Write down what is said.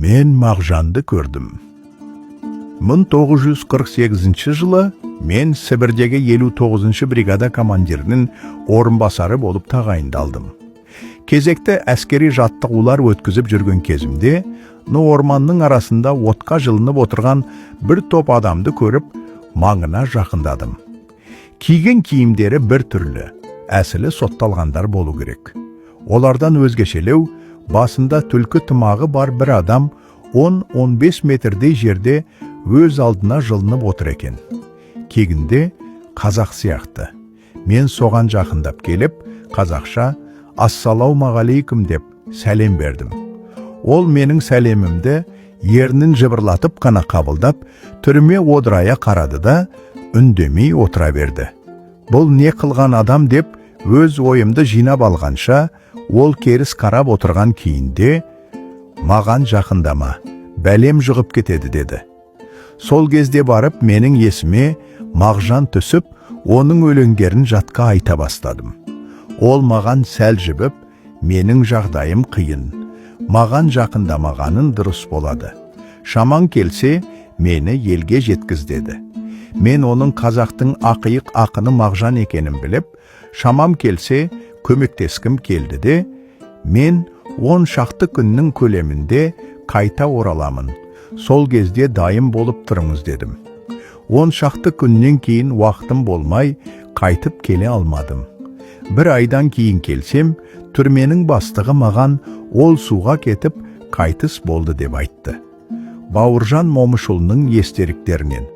Мен Мағжанды көрдім. 1948 жылы мен Сібірдегі 59 бригада командирінің орынбасары болып тағайындалдым. Кезекті әскери жаттығулар өткізіп жүрген кезімде, орманның арасында отқа жылынып отырған бір топ адамды көріп, маңына жақындадым. Киген киімдері бір түрлі, әсілі сотталғандар болу керек. Олардан өзгешелеу, басында түлкі тымағы бар бір адам 10-15 метрдей жерде өз алдына жылынып отыр екен. Кегінде қазақ сияқты. Мен соған жақындап келіп, қазақша «Ассалаумағалейкум» деп сәлем бердім. Ол менің сәлемімді ернін жыбырлатып қана қабылдап, түріме одырая қарады да, үндемей отыра берді. Бұл не қылған адам деп өз ойымды жинап алғанша, ол керіс қарап отырған кейінде, маған жақындама, бәлем жұғып кетеді деді. Сол кезде барып менің есіме Мағжан түсіп, оның өлеңдерін жатқа айта бастадым. Ол маған сәл жібіп, менің жағдайым қиын. Маған жақындамағаның дұрыс болады. Шамаң келсе, мені елге жеткіз деді. Мен оның қазақтың ақиық ақыны Мағжан екенін біліп, шамам келсе, көмектескім келді де, мен 10 шақты күннің көлемінде қайта ораламын. Сол кезде дайын болып тұрыңыз дедім. 10 шақты күннен кейін уақытым болмай, қайтып келе алмадым. Бір айдан кейін келсем, түрменің бастығы маған ол суға кетіп, қайтыс болды деп айтты. Бауыржан Момышұлының естеліктерінен.